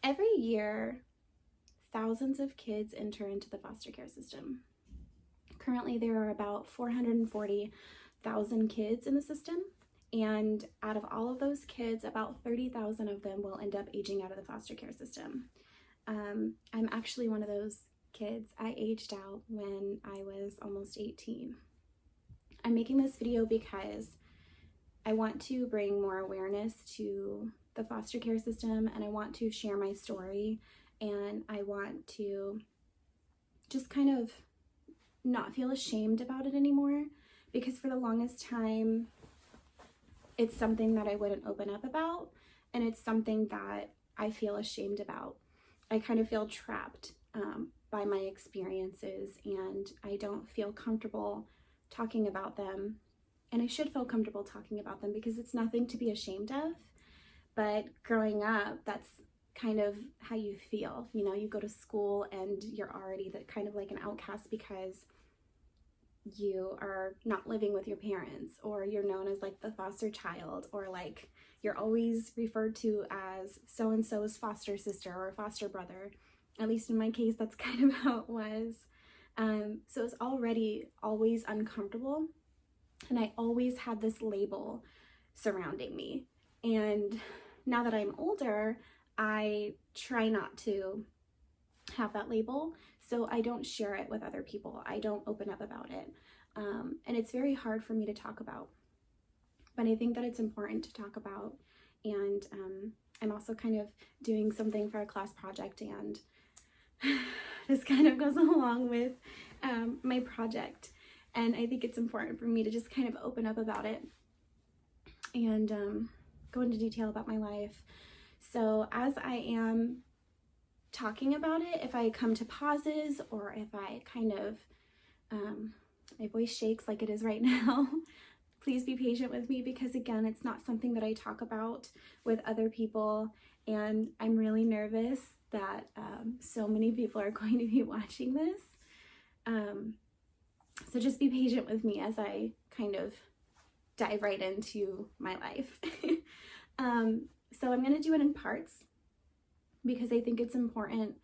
Every year, thousands of kids enter into the foster care system. Currently, there are about 440,000 kids in the system, and out of all of those kids, about 30,000 of them will end up aging out of the foster care system. I'm actually one of those kids. I aged out when I was almost 18. I'm making this video because I want to bring more awareness to the foster care system, and I want to share my story, and I want to just kind of not feel ashamed about it anymore, because for the longest time it's something that I wouldn't open up about, and it's something that I feel ashamed about. I kind of feel trapped by my experiences, and I don't feel comfortable talking about them, and I should feel comfortable talking about them because it's nothing to be ashamed of. But growing up, that's kind of how you feel. You know, you go to school and you're already kind of like an outcast because you are not living with your parents, or you're known as like the foster child, or like you're always referred to as so-and-so's foster sister or foster brother. At least in my case, that's kind of how it was. So it's already always uncomfortable, and I always had this label surrounding me. And now that I'm older, I try not to have that label, so I don't share it with other people. I don't open up about it. And it's very hard for me to talk about, but I think that it's important to talk about. And I'm also kind of doing something for a class project, and this kind of goes along with my project. And I think it's important for me to just kind of open up about it and go into detail about my life. So as I am talking about it, if I come to pauses, or if I kind of, my voice shakes like it is right now, please be patient with me, because again, it's not something that I talk about with other people, and I'm really nervous that so many people are going to be watching this. So just be patient with me as I kind of dive right into my life. So I'm going to do it in parts, because I think it's important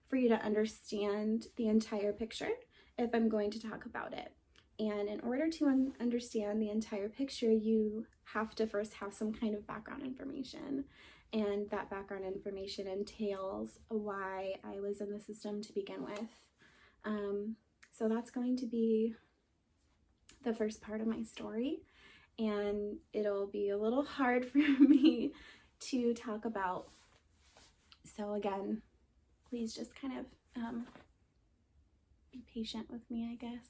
for you to understand the entire picture if I'm going to talk about it. And in order to understand the entire picture, you have to first have some kind of background information. And that background information entails why I was in the system to begin with. So that's going to be the first part of my story. And it'll be a little hard for me to talk about. So again, please just kind of be patient with me, I guess.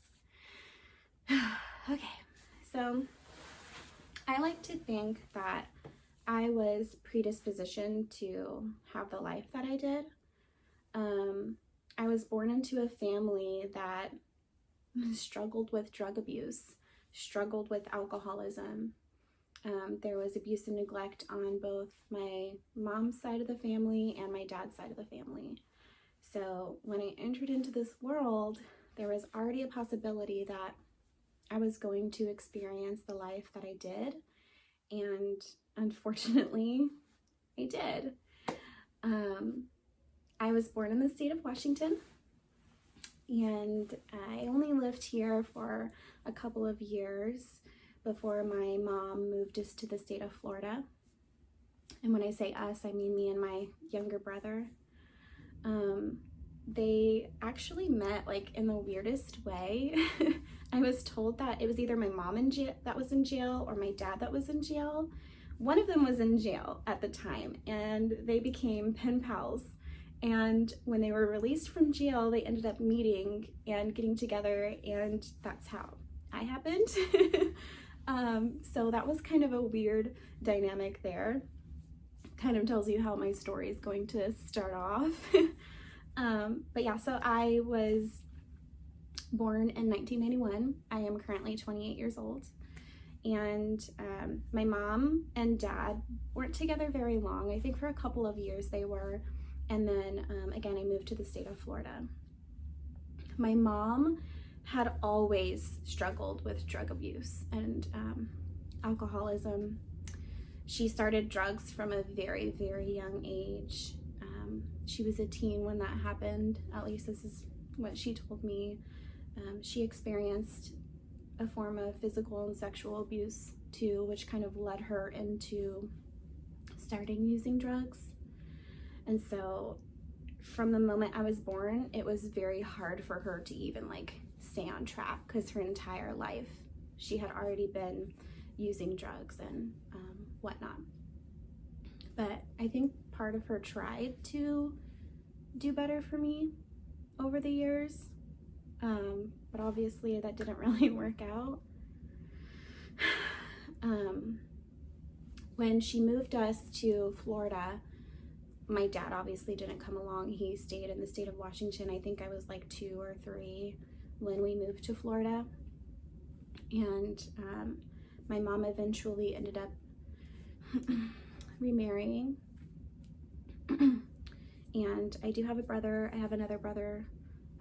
Okay, so I like to think that I was predispositioned to have the life that I did. I was born into a family that struggled with drug abuse, struggled with alcoholism. There was abuse and neglect on both my mom's side of the family and my dad's side of the family. So when I entered into this world, there was already a possibility that I was going to experience the life that I did, and unfortunately, I did. I was born in the state of Washington, and I only lived here for a couple of years before my mom moved us to the state of Florida. And when I say us, I mean me and my younger brother. They actually met like in the weirdest way. I was told that it was either my mom that was in jail or my dad that was in jail. One of them was in jail at the time, and they became pen pals. And when they were released from jail, they ended up meeting and getting together, and that's how I happened. So that was kind of a weird dynamic there. Kind of tells you how my story is going to start off. But yeah, so I was born in 1991. I am currently 28 years old. And my mom and dad weren't together very long. I think for a couple of years they were. And then again, I moved to the state of Florida. My mom had always struggled with drug abuse and alcoholism. She started drugs from a very, very young age. She was a teen when that happened. At least this is what she told me. She experienced a form of physical and sexual abuse too, which kind of led her into starting using drugs. And so from the moment I was born, it was very hard for her to even like stay on track, because her entire life she had already been using drugs and whatnot. But I think part of her tried to do better for me over the years, but obviously that didn't really work out. When she moved us to Florida, my dad obviously didn't come along. He stayed in the state of Washington. I think I was like 2 or 3 when we moved to Florida. And my mom eventually ended up remarrying. And I do have a brother. I have another brother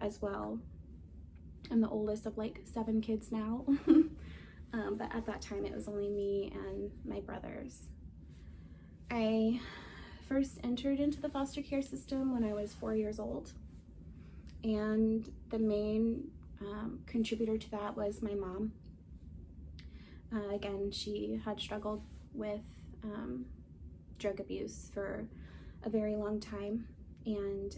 as well. I'm the oldest of like 7 kids now. But at that time it was only me and my brothers. I first entered into the foster care system when I was 4 years old. And the main contributor to that was my mom. Again, she had struggled with drug abuse for a very long time, and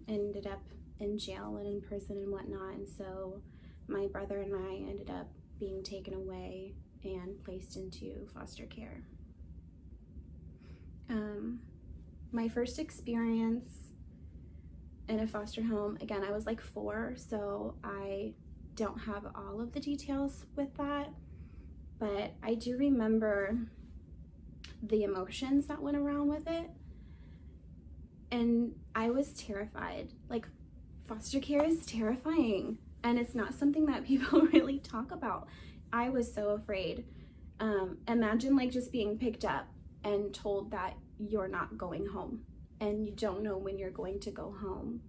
ended up in jail and in prison and whatnot. And so my brother and I ended up being taken away and placed into foster care. My first experience in a foster home, again, I was like 4, so I don't have all of the details with that, but I do remember the emotions that went around with it, and I was terrified. Like, foster care is terrifying, and it's not something that people really talk about. I was so afraid. Imagine like just being picked up and told that you're not going home, and you don't know when you're going to go home.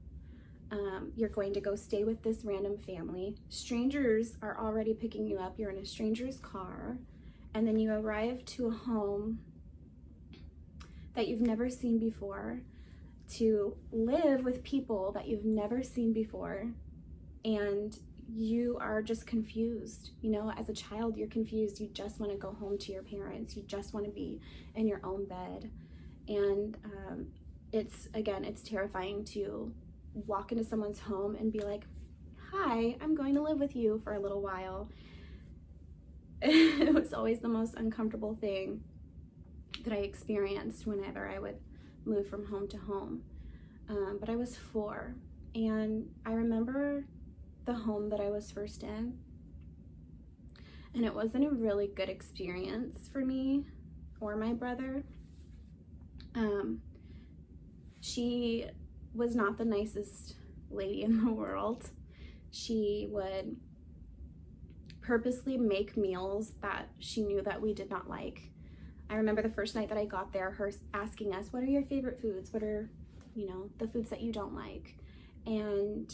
You're going to go stay with this random family. Strangers are already picking you up. You're in a stranger's car, and then you arrive to a home that you've never seen before, to live with people that you've never seen before, and you are just confused. You know, as a child, you're confused. You just want to go home to your parents. You just want to be in your own bed. And it's terrifying to walk into someone's home and be like, hi, I'm going to live with you for a little while. It was always the most uncomfortable thing that I experienced whenever I would move from home to home. But I was 4, and I remember the home that I was first in, and it wasn't a really good experience for me or my brother. She was not the nicest lady in the world. She would purposely make meals that she knew that we did not like. I remember the first night that I got there, her asking us, what are your favorite foods? What are, the foods that you don't like? And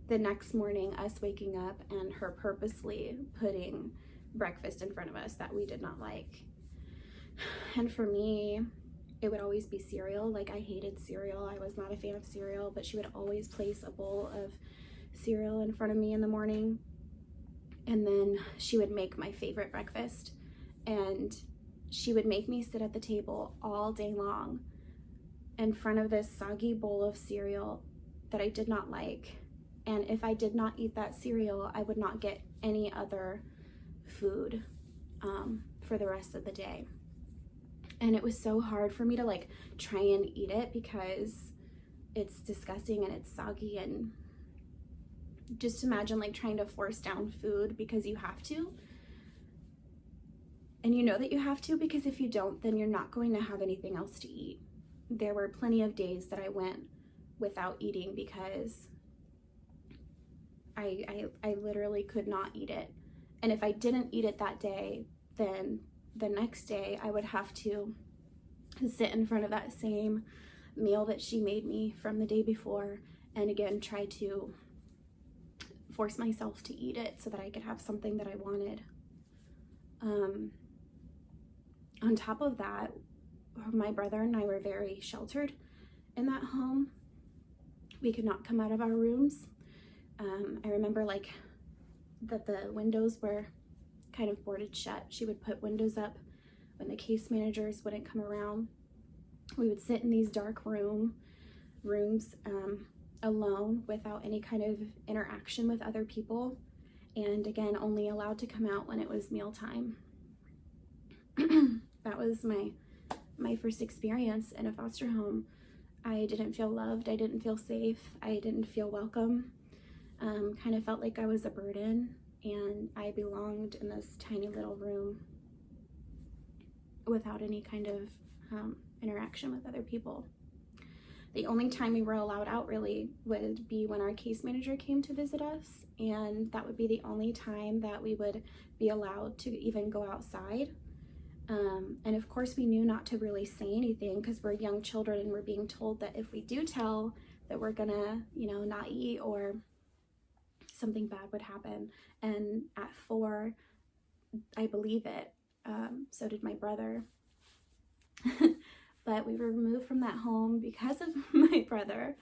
the next morning, us waking up and her purposely putting breakfast in front of us that we did not like. And for me, it would always be cereal. Like, I hated cereal. I was not a fan of cereal, but she would always place a bowl of cereal in front of me in the morning. And then she would make my favorite breakfast, and she would make me sit at the table all day long in front of this soggy bowl of cereal that I did not like. And if I did not eat that cereal, I would not get any other food for the rest of the day. And it was so hard for me to like try and eat it because it's disgusting and it's soggy. And just imagine like trying to force down food because you have to. And you know that you have to, because if you don't, then you're not going to have anything else to eat. There were plenty of days that I went without eating because I literally could not eat it. And if I didn't eat it that day, then the next day I would have to sit in front of that same meal that she made me from the day before, and again try to force myself to eat it so that I could have something that I wanted. On top of that, my brother and I were very sheltered in that home. We could not come out of our rooms. I remember like that the windows were kind of boarded shut. She would put windows up when the case managers wouldn't come around. We would sit in these dark rooms alone without any kind of interaction with other people, and again, only allowed to come out when it was mealtime. That was my first experience in a foster home. I didn't feel loved. I didn't feel safe. I didn't feel welcome. Kind of felt like I was a burden, and I belonged in this tiny little room without any kind of interaction with other people. The only time we were allowed out really would be when our case manager came to visit us, and that would be the only time that we would be allowed to even go outside. And of course we knew not to really say anything because we're young children, and we're being told that if we do tell, that we're gonna, not eat or something bad would happen. And at 4, I believe it. So did my brother. But we were removed from that home because of my brother.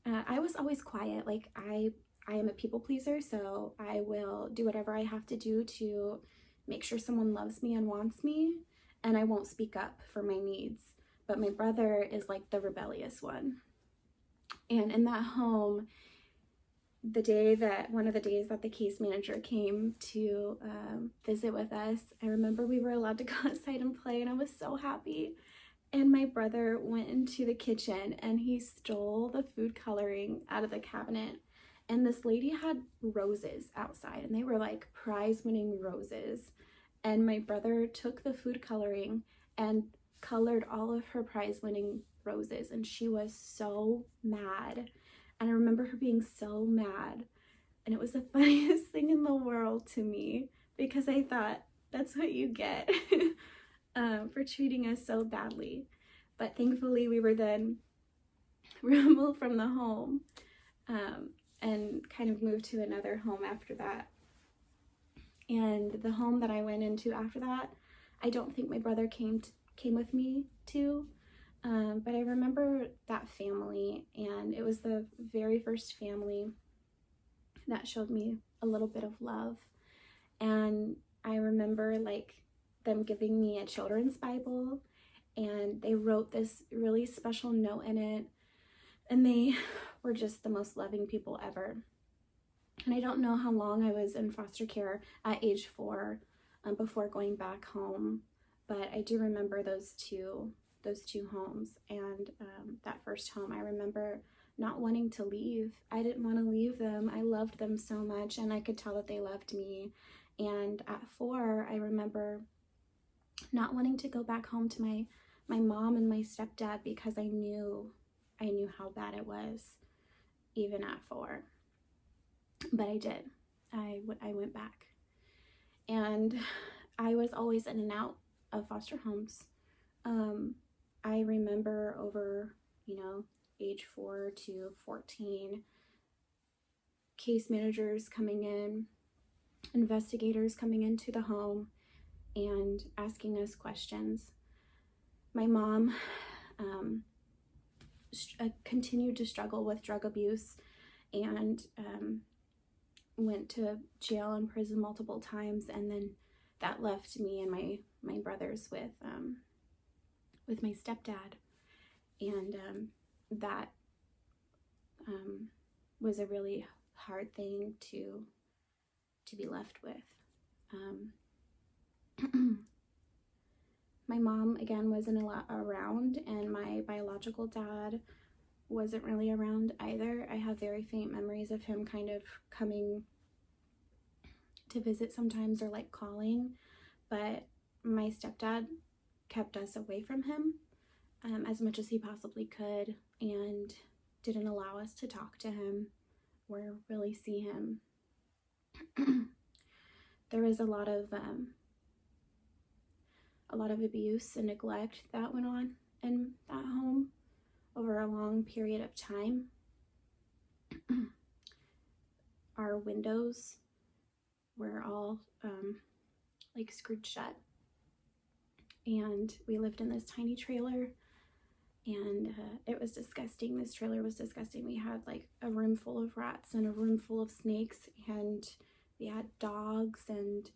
I was always quiet. Like I am a people pleaser, so I will do whatever I have to do to make sure someone loves me and wants me, and I won't speak up for my needs. But my brother is like the rebellious one. And in that home, one of the days that the case manager came to visit with us, I remember we were allowed to go outside and play, and I was so happy. And my brother went into the kitchen and he stole the food coloring out of the cabinet. And this lady had roses outside, and they were like prize-winning roses. And my brother took the food coloring and colored all of her prize-winning roses, and she was so mad. And I remember her being so mad, and it was the funniest thing in the world to me, because I thought, that's what you get for treating us so badly. But thankfully we were then removed from the home and kind of moved to another home after that. And the home that I went into after that, I don't think my brother came with me to, but I remember that family, and it was the very first family that showed me a little bit of love. And I remember like them giving me a children's Bible, and they wrote this really special note in it, and they were just the most loving people ever. And I don't know how long I was in foster care at age 4 before going back home, but I do remember those two homes. And that first home, I remember not wanting to leave. I didn't want to leave them. I loved them so much, and I could tell that they loved me. And at 4, I remember not wanting to go back home to my mom and my stepdad, because I knew how bad it was, even at 4. But I did. I went back, and I was always in and out of foster homes. I remember over, age 4 to 14, case managers coming in, investigators coming into the home and asking us questions. My mom continued to struggle with drug abuse, and went to jail and prison multiple times, and then that left me and my brothers with my stepdad, and that was a really hard thing to be left with. My mom, again, wasn't around, and my biological dad wasn't really around either. I have very faint memories of him kind of coming to visit sometimes, or like calling, but my stepdad kept us away from him as much as he possibly could, and didn't allow us to talk to him or really see him. There was a lot of abuse and neglect that went on in that home over a long period of time. Our windows were all like screwed shut, and we lived in this tiny trailer, and it was disgusting. This trailer was disgusting. We had like a room full of rats and a room full of snakes, and we had dogs, and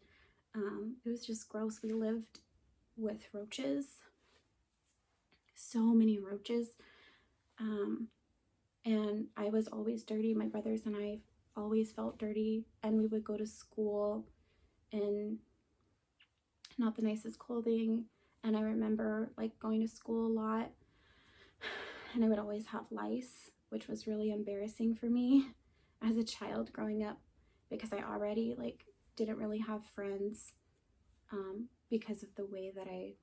it was just gross. We lived with roaches, so many roaches, and I was always dirty. My brothers and I always felt dirty, and we would go to school in not the nicest clothing. And I remember like going to school a lot, and I would always have lice, which was really embarrassing for me as a child growing up, because I already like didn't really have friends because of the way that I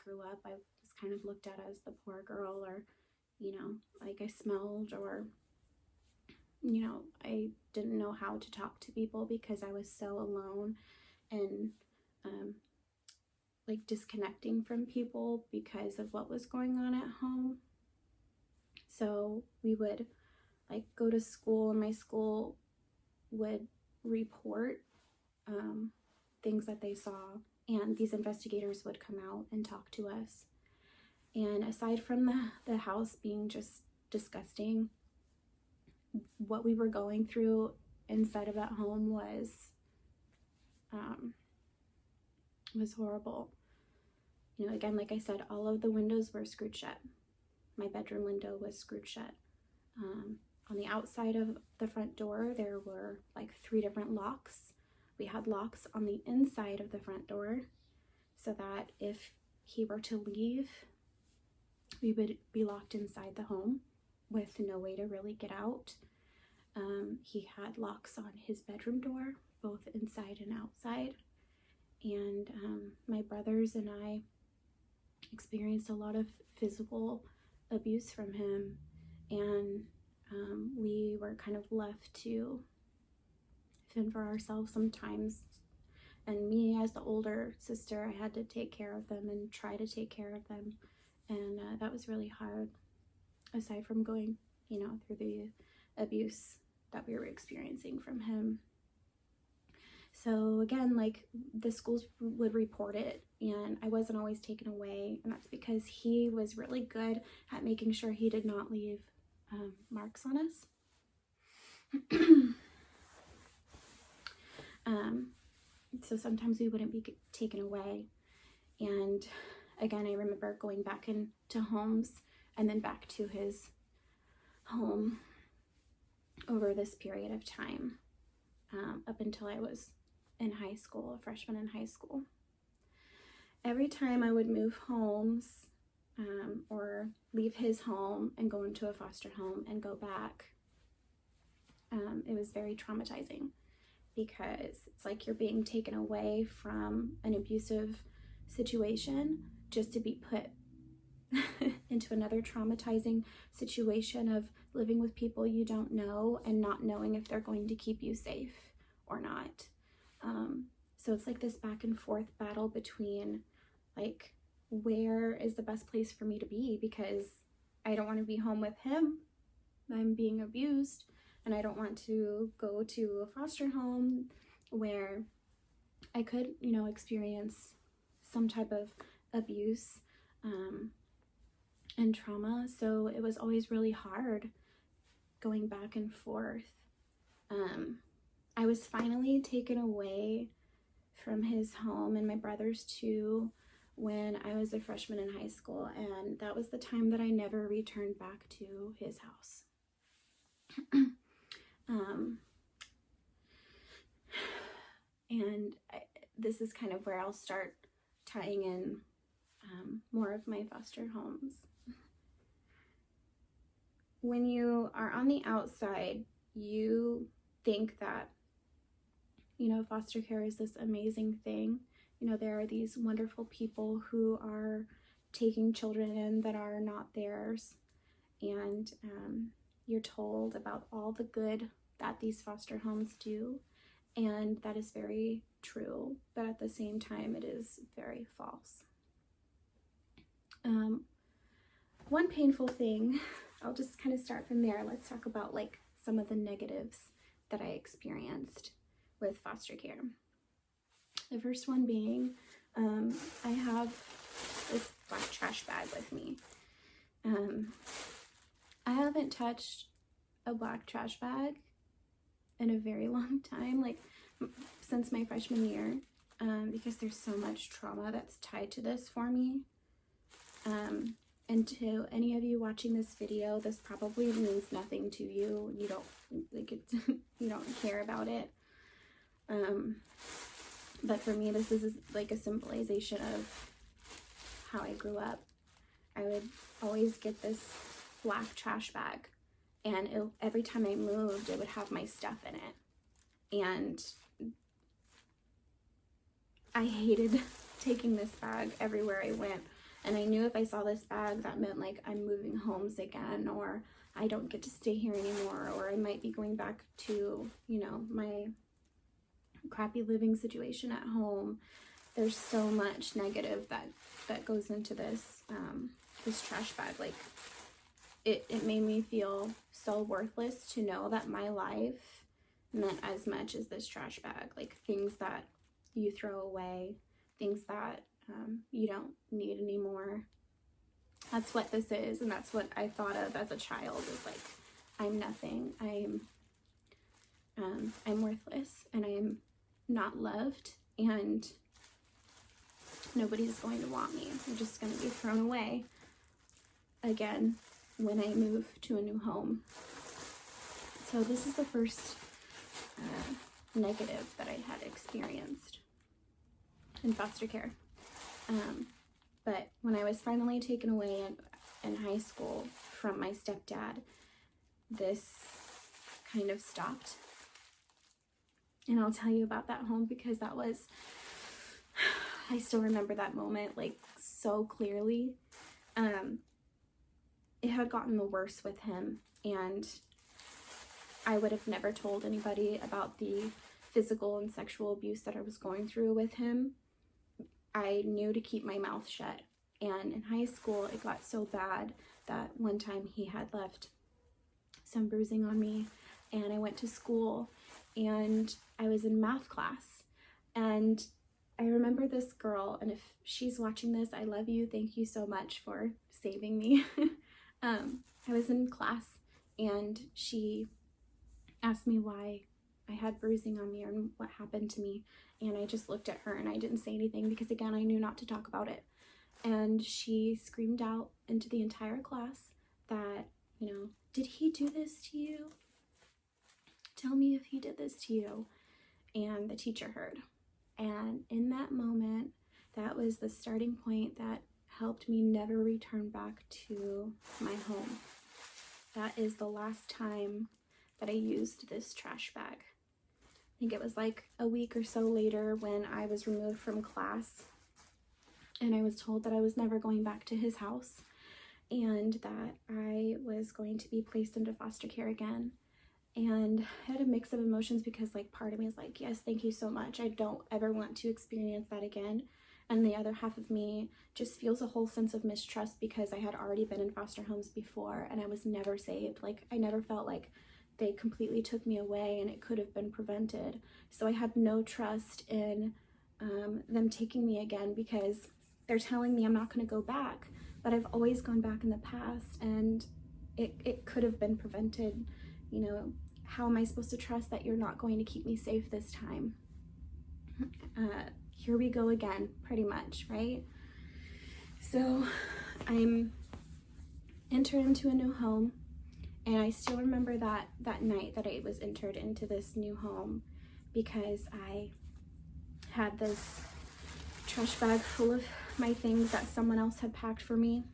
grew up. I was kind of looked at as the poor girl, or like I smelled, or I didn't know how to talk to people because I was so alone and like disconnecting from people because of what was going on at home. So we would like go to school, and my school would report things that they saw, and these investigators would come out and talk to us. And aside from the house being just disgusting, what we were going through inside of that home was horrible. Again, like I said, all of the windows were screwed shut. My bedroom window was screwed shut. On the outside of the front door, there were like 3 different locks. We had locks on the inside of the front door, so that if he were to leave, we would be locked inside the home with no way to really get out. He had locks on his bedroom door, both inside and outside. And my brothers and I experienced a lot of physical abuse from him, and we were kind of left to fend for ourselves sometimes. And me, as the older sister, I had to take care of them and try to take care of them, and that was really hard, aside from going through the abuse that we were experiencing from him. So again, like, the schools would report it, and I wasn't always taken away, and that's because he was really good at making sure he did not leave marks on us. So sometimes we wouldn't be taken away. And again, I remember going back into homes and then back to his home over this period of time, up until I was in high school, a freshman in high school. Every time I would move homes, or leave his home and go into a foster home and go back, it was very traumatizing, because it's like you're being taken away from an abusive situation just to be put into another traumatizing situation of living with people you don't know and not knowing if they're going to keep you safe or not. So it's like this back and forth battle between, like, where is the best place for me to be, because I don't want to be home with him, I'm being abused, and I don't want to go to a foster home where I could, experience some type of abuse and trauma. So it was always really hard going back and forth. I was finally taken away from his home, and my brothers too, when I was a freshman in high school, and that was the time that I never returned back to his house. And this is kind of where I'll start tying in more of my foster homes. When you are on the outside, you think that, foster care is this amazing thing. There are these wonderful people who are taking children in that are not theirs, and you're told about all the good that these foster homes do, and that is very true, but at the same time it is very false. One painful thing, I'll just kind of start from there. Let's talk about like some of the negatives that I experienced with foster care. The first one being, I have this black trash bag with me, I haven't touched a black trash bag in a very long time, like since my freshman year, because there's so much trauma that's tied to this for me. And to any of you watching this video, this probably means nothing to you. You don't like it. You don't care about it. But for me, this is like a symbolization of how I grew up. I would always get this black trash bag, and every time I moved, it would have my stuff in it. And I hated taking this bag everywhere I went. And I knew if I saw this bag, that meant like I'm moving homes again, or I don't get to stay here anymore, or I might be going back to, you know, my crappy living situation at home. There's so much negative that goes into this this trash bag. Like it made me feel so worthless to know that my life meant as much as this trash bag. Like things that you throw away, things that you don't need anymore. That's what this is, and that's what I thought of as a child, is like, I'm nothing. I'm worthless, and I'm not loved, and nobody's going to want me. I'm just going to be thrown away again when I move to a new home. So this is the first negative that I had experienced in foster care. But when I was finally taken away in high school from my stepdad, this kind of stopped. And I'll tell you about that home, because that was, I still remember that moment like so clearly. It had gotten the worse with him, and I would have never told anybody about the physical and sexual abuse that I was going through with him. I knew to keep my mouth shut. And in high school, it got so bad that one time he had left some bruising on me, and I went to school, and I was in math class, and I remember this girl, and if she's watching this, I love you. Thank you so much for saving me. I was in class, and she asked me why I had bruising on me and what happened to me. And I just looked at her and I didn't say anything, because again, I knew not to talk about it. And she screamed out into the entire class that, you know, did he do this to you? Tell me if he did this to you. And the teacher heard. And in that moment, that was the starting point that helped me never return back to my home. That is the last time that I used this trash bag. I think it was like a week or so later when I was removed from class, and I was told that I was never going back to his house, and that I was going to be placed into foster care again. And I had a mix of emotions, because like part of me is like, yes, thank you so much, I don't ever want to experience that again. And the other half of me just feels a whole sense of mistrust, because I had already been in foster homes before and I was never saved. Like I never felt like they completely took me away and it could have been prevented. So I had no trust in them taking me again, because they're telling me I'm not going to go back, but I've always gone back in the past, and it could have been prevented. You know, how am I supposed to trust that you're not going to keep me safe this time? Here we go again, pretty much, right? So I'm entered into a new home, and I still remember that night that I was entered into this new home, because I had this trash bag full of my things that someone else had packed for me.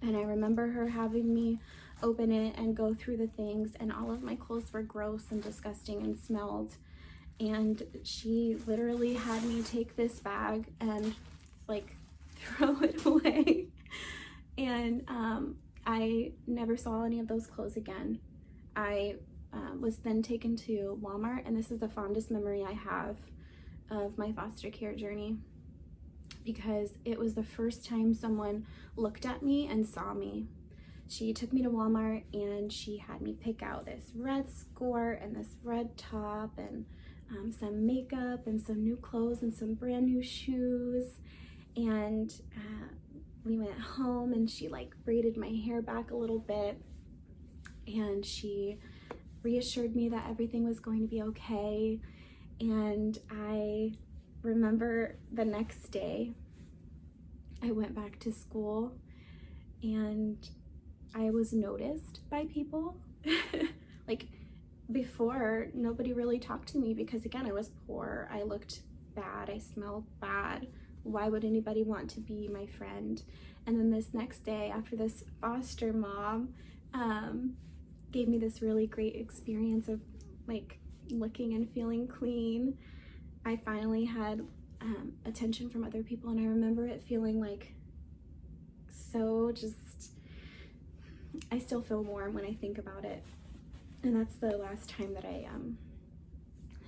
And I remember her having me open it and go through the things, and all of my clothes were gross and disgusting and smelled. And she literally had me take this bag and like throw it away. And I never saw any of those clothes again. I was then taken to Walmart, and this is the fondest memory I have of my foster care journey, because it was the first time someone looked at me and saw me. She took me to Walmart, and she had me pick out this red skirt and this red top, and some makeup and some new clothes and some brand new shoes. And we went home and she like braided my hair back a little bit, and she reassured me that everything was going to be okay. And I remember the next day I went back to school and I was noticed by people. Like before, nobody really talked to me because, again, I was poor, I looked bad, I smelled bad. Why would anybody want to be my friend? And then this next day, after this foster mom gave me this really great experience of like looking and feeling clean, I finally had attention from other people, and I remember it feeling like so just, I still feel warm when I think about it. And that's the last time that I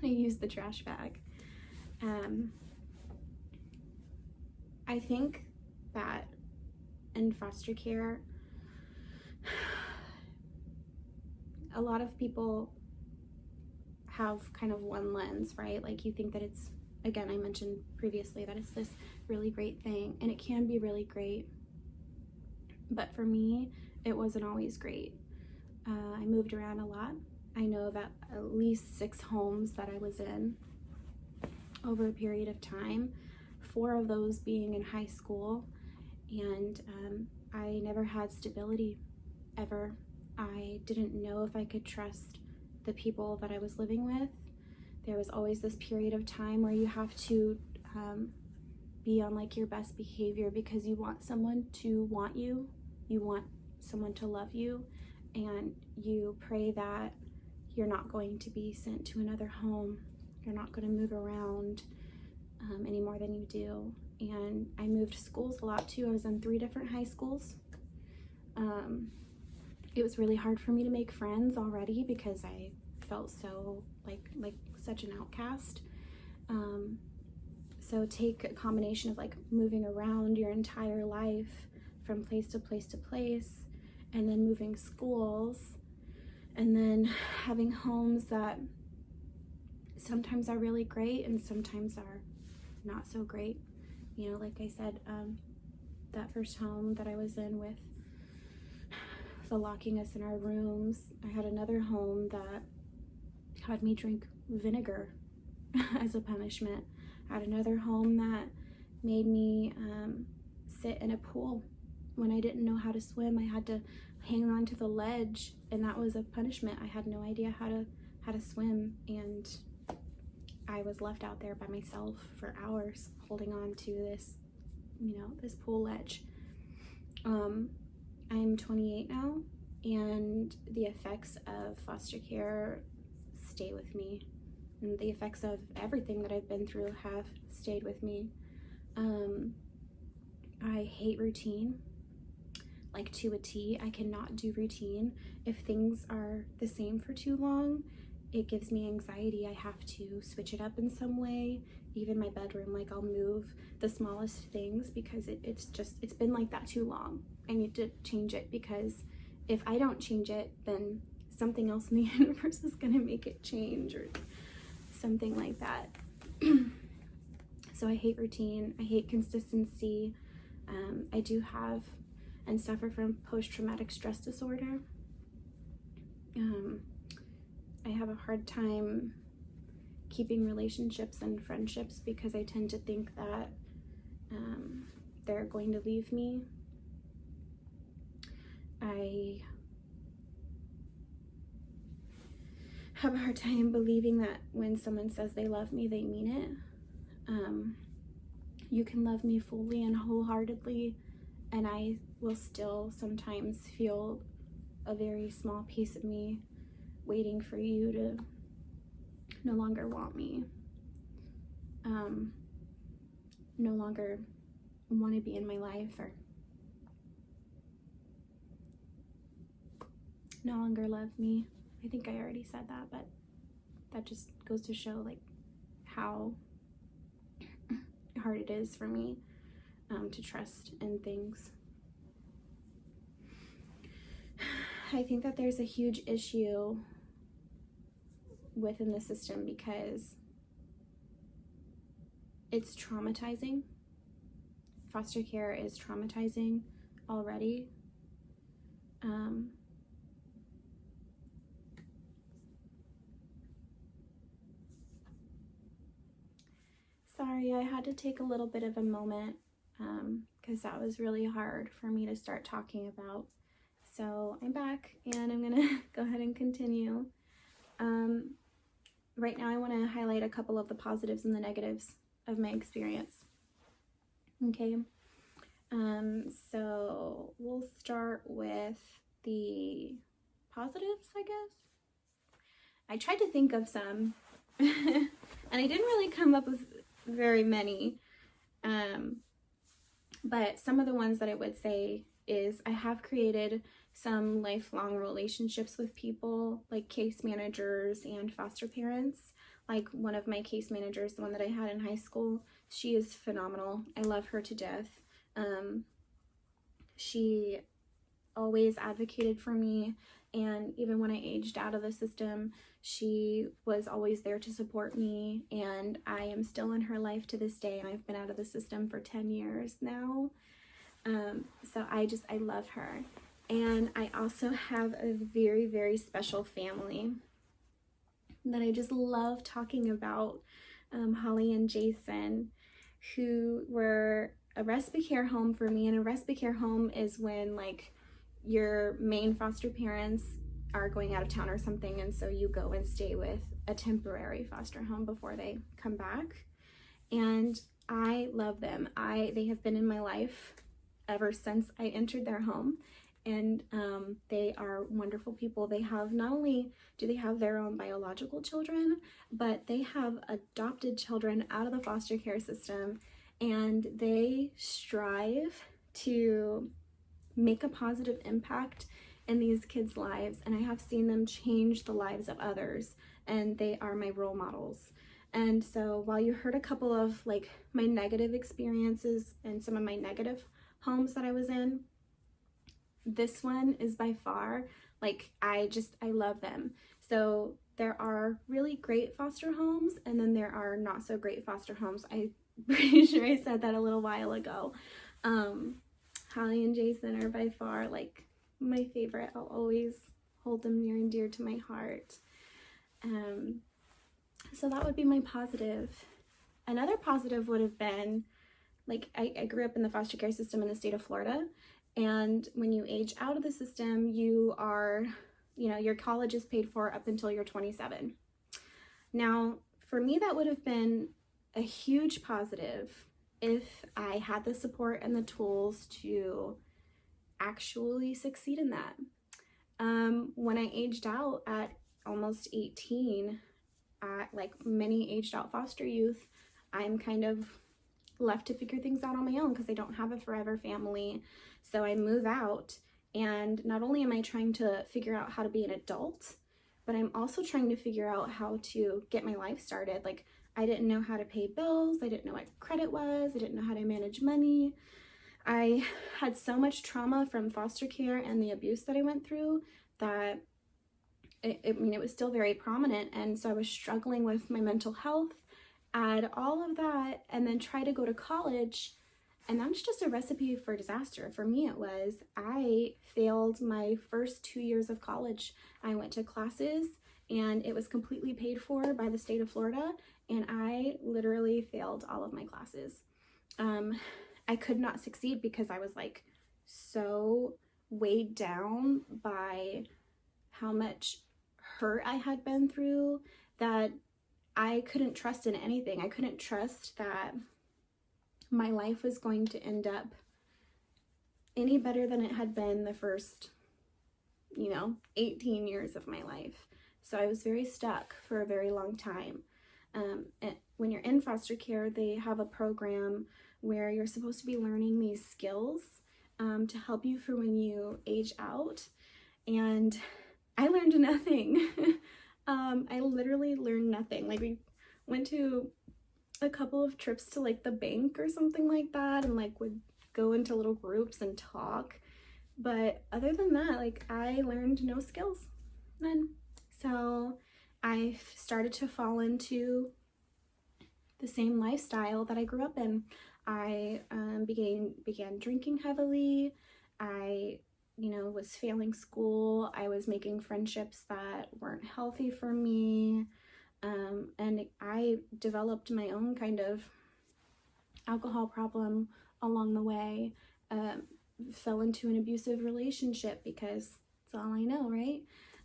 used the trash bag. I think that in foster care, a lot of people have kind of one lens, right? Like you think that it's, again, I mentioned previously that it's this really great thing, and it can be really great. But for me, it wasn't always great. I moved around a lot. I know that at least 6 homes that I was in over a period of time, 4 of those being in high school, and I never had stability, ever. I didn't know if I could trust the people that I was living with. There was always this period of time where you have to be on like your best behavior because you want someone to want you, you want someone to love you, and you pray that you're not going to be sent to another home, you're not going to move around any more than you do. And I moved schools a lot too. I was in 3 different high schools. It was really hard for me to make friends already because I felt so like such an outcast. So take a combination of like moving around your entire life from place to place to place, and then moving schools, and then having homes that sometimes are really great and sometimes are not so great. You know, like I said, that first home that I was in with the locking us in our rooms, I had another home that had me drink vinegar as a punishment. I had another home that made me sit in a pool when I didn't know how to swim. I had to hang on to the ledge, and that was a punishment. I had no idea how to swim, and I was left out there by myself for hours holding on to this, you know, this pool ledge. I'm 28 now, and the effects of foster care stay with me, and the effects of everything that I've been through have stayed with me. I hate routine, like to a T. I cannot do routine. If things are the same for too long, it gives me anxiety. I have to switch it up in some way. Even my bedroom, like I'll move the smallest things because it's been like that too long. I need to change it, because if I don't change it, then something else in the universe is gonna make it change, or something like that. So I hate routine, I hate consistency. I do have and suffer from post-traumatic stress disorder. I have a hard time keeping relationships and friendships because I tend to think that they're going to leave me. I have a hard time believing that when someone says they love me, they mean it. You can love me fully and wholeheartedly, and I will still sometimes feel a very small piece of me waiting for you to no longer want me, no longer want to be in my life, or no longer love me. I think I already said that, but that just goes to show like how hard it is for me to trust in things. I think that there's a huge issue within the system because it's traumatizing. foster care is traumatizing already. Sorry, I had to take a little bit of a moment because that was really hard for me to start talking about. So I'm back and I'm gonna go ahead and continue. Right now I want to highlight a couple of the positives and the negatives of my experience. Okay, so we'll start with the positives, I guess. I tried to think of some and I didn't really come up with very many, but some of the ones that I would say is I have created some lifelong relationships with people, like case managers and foster parents. Like one of my case managers, the one that I had in high school, she is phenomenal. I love her to death. She always advocated for me, and even when I aged out of the system, she was always there to support me, and I am still in her life to this day, and I've been out of the system for 10 years now. So I love her. And I also have a very, very special family that I just love talking about, Holly and Jason, who were a respite care home for me. And a respite care home is when like your main foster parents are going out of town or something, and so you go and stay with a temporary foster home before they come back. And I love them. They have been in my life ever since I entered their home, and they are wonderful people. They have, not only do they have their own biological children, but they have adopted children out of the foster care system, and they strive to make a positive impact in these kids' lives, and I have seen them change the lives of others, and they are my role models. And so while you heard a couple of like my negative experiences and some of my negative homes that I was in, this one is by far, like, I love them. So there are really great foster homes, and then there are not so great foster homes. I'm pretty sure I said that a little while ago. Holly and Jason are by far like my favorite. I'll always hold them near and dear to my heart. So that would be my positive. Another positive would have been, like, I grew up in the foster care system in the state of Florida, and when you age out of the system, you are, your college is paid for up until you're 27. Now, for me, that would have been a huge positive if I had the support and the tools to actually succeed in that. When I aged out at almost 18, like many aged out foster youth, I'm kind of left to figure things out on my own because I don't have a forever family. So I move out, and not only am I trying to figure out how to be an adult, but I'm also trying to figure out how to get my life started. Like, I didn't know how to pay bills. I didn't know what credit was. I didn't know how to manage money. I had so much trauma from foster care and the abuse that I went through that it was still very prominent. And so I was struggling with my mental health, add all of that, and then try to go to college. And that's just a recipe for disaster. For me, it was. I failed my first 2 years of college. I went to classes, and it was completely paid for by the state of Florida, and I literally failed all of my classes. I could not succeed because I was like so weighed down by how much hurt I had been through that I couldn't trust in anything. I couldn't trust that my life was going to end up any better than it had been the first, 18 years of my life. So I was very stuck for a very long time. And when you're in foster care, they have a program where you're supposed to be learning these skills to help you for when you age out. And I learned nothing. I literally learned nothing. Like, we went to a couple of trips to like the bank or something like that, and like would go into little groups and talk. But other than that, like, I learned no skills then. So I started to fall into the same lifestyle that I grew up in. I began drinking heavily. I, was failing school. I was making friendships that weren't healthy for me. And I developed my own kind of alcohol problem along the way. Fell into an abusive relationship because that's all I know, right?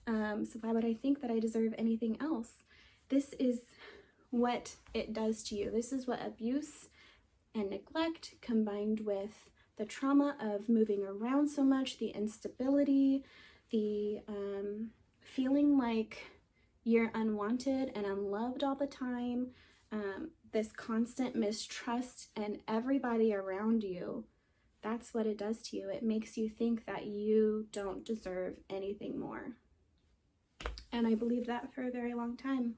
So why would I think that I deserve anything else? This is what it does to you. This is what abuse and neglect, combined with the trauma of moving around so much, the instability, the feeling like you're unwanted and unloved all the time, this constant mistrust and everybody around you, that's what it does to you. It makes you think that you don't deserve anything more. And I believed that for a very long time.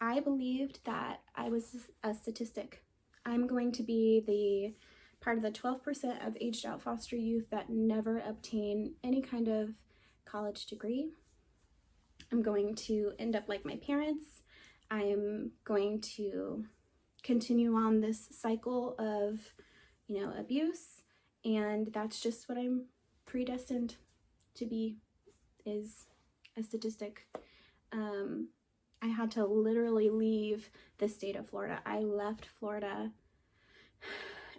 I believed that I was a statistic. I'm going to be the part of the 12% of aged out foster youth that never obtain any kind of college degree. I'm going to end up like my parents. I'm going to continue on this cycle of, abuse, and that's just what I'm predestined to be, is a statistic. I had to literally leave the state of Florida. I left Florida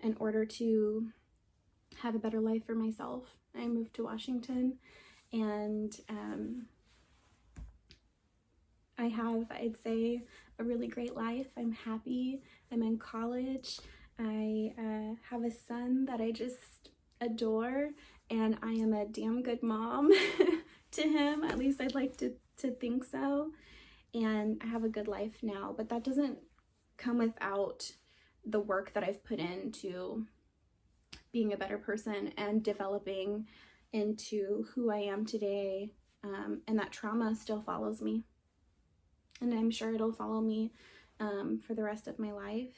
in order to have a better life for myself. I moved to Washington, and I have, I'd say, a really great life. I'm happy. I'm in college. I have a son that I just adore, and I am a damn good mom to him. At least I'd like to think so. And I have a good life now, but that doesn't come without the work that I've put into being a better person and developing into who I am today. And that trauma still follows me. And I'm sure it'll follow me for the rest of my life.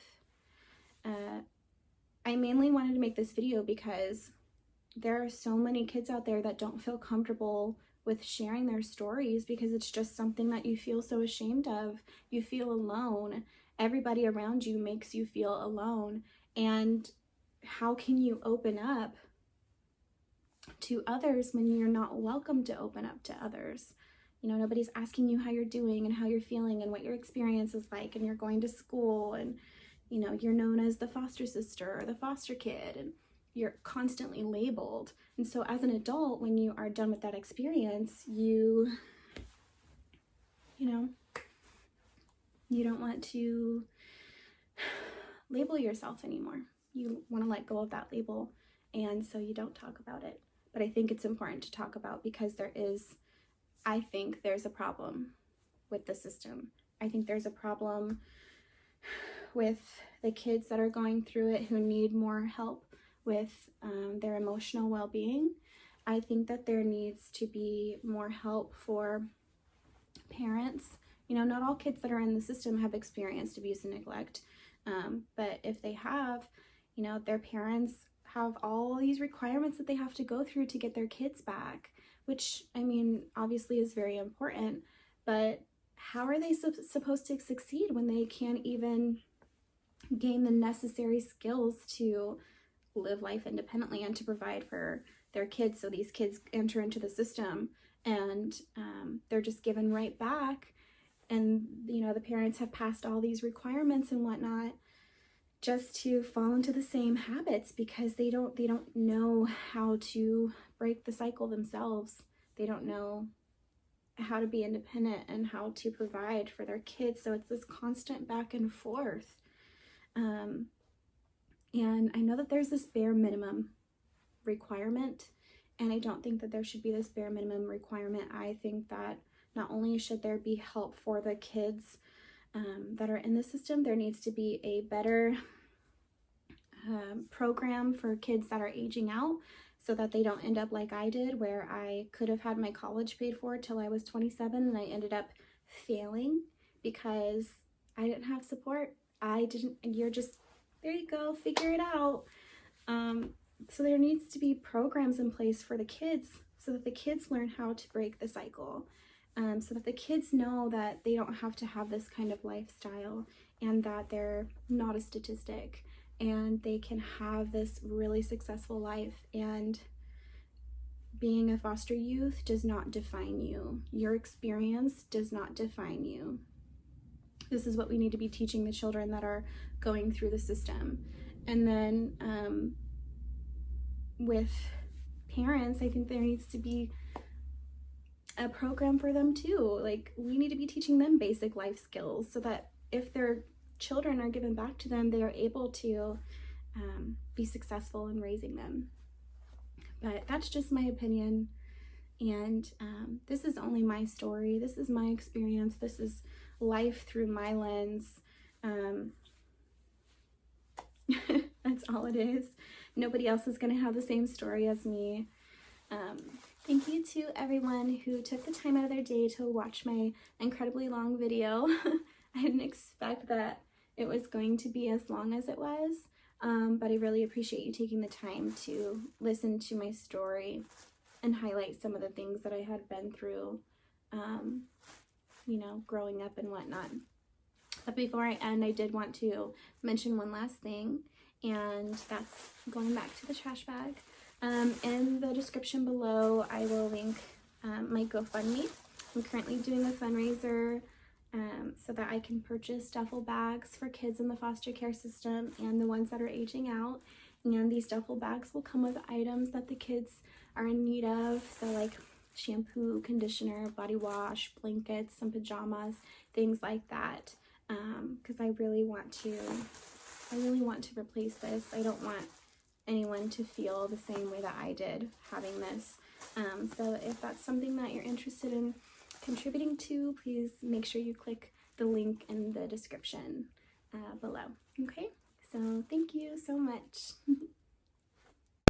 I mainly wanted to make this video because there are so many kids out there that don't feel comfortable with sharing their stories because it's just something that you feel so ashamed of. You feel alone. Everybody around you makes you feel alone. And how can you open up to others when you're not welcome to open up to others? Nobody's asking you how you're doing and how you're feeling and what your experience is like, and you're going to school, and you're known as the foster sister or the foster kid, and you're constantly labeled. And so as an adult, when you are done with that experience, you don't want to label yourself anymore. You want to let go of that label, and so you don't talk about it. But I think it's important to talk about because I think there's a problem with the system. I think there's a problem with the kids that are going through it who need more help with their emotional well-being. I think that there needs to be more help for parents. Not all kids that are in the system have experienced abuse and neglect, but if they have, their parents have all these requirements that they have to go through to get their kids back, which, obviously is very important, but how are they supposed to succeed when they can't even gain the necessary skills to live life independently and to provide for their kids? So these kids enter into the system and they're just given right back, and the parents have passed all these requirements and whatnot just to fall into the same habits because they don't know how to break the cycle themselves. They don't know how to be independent and how to provide for their kids. So it's this constant back and forth. And I know that there's this bare minimum requirement, and I don't think that there should be this bare minimum requirement. I think that not only should there be help for the kids that are in the system, there needs to be a better program for kids that are aging out so that they don't end up like I did, where I could have had my college paid for till I was 27 and I ended up failing because I didn't have support. You're just, there you go, figure it out. So there needs to be programs in place for the kids so that the kids learn how to break the cycle. so that the kids know that they don't have to have this kind of lifestyle, and that they're not a statistic, and they can have this really successful life. And being a foster youth does not define you. Your experience does not define you. This is what we need to be teaching the children that are going through the system. And then with parents, I think there needs to be a program for them too. Like, we need to be teaching them basic life skills so that if their children are given back to them, they are able to be successful in raising them. But that's just my opinion, and this is only my story. This is my experience. This is life through my lens. That's all it is. Nobody else is going to have the same story as me. Thank you to everyone who took the time out of their day to watch my incredibly long video. I didn't expect that it was going to be as long as it was. But I really appreciate you taking the time to listen to my story and highlight some of the things that I had been through, you know, growing up and whatnot. But before I end, I did want to mention one last thing, and that's going back to the trash bag. In the description below, I will link my GoFundMe. I'm currently doing a fundraiser so that I can purchase duffel bags for kids in the foster care system and the ones that are aging out. And these duffel bags will come with items that the kids are in need of, so like shampoo, conditioner, body wash, blankets, some pajamas, things like that, because I really want to replace this. I don't want anyone to feel the same way that I did having this. So if that's something that you're interested in contributing to, please make sure you click the link in the description below. Okay, so thank you so much.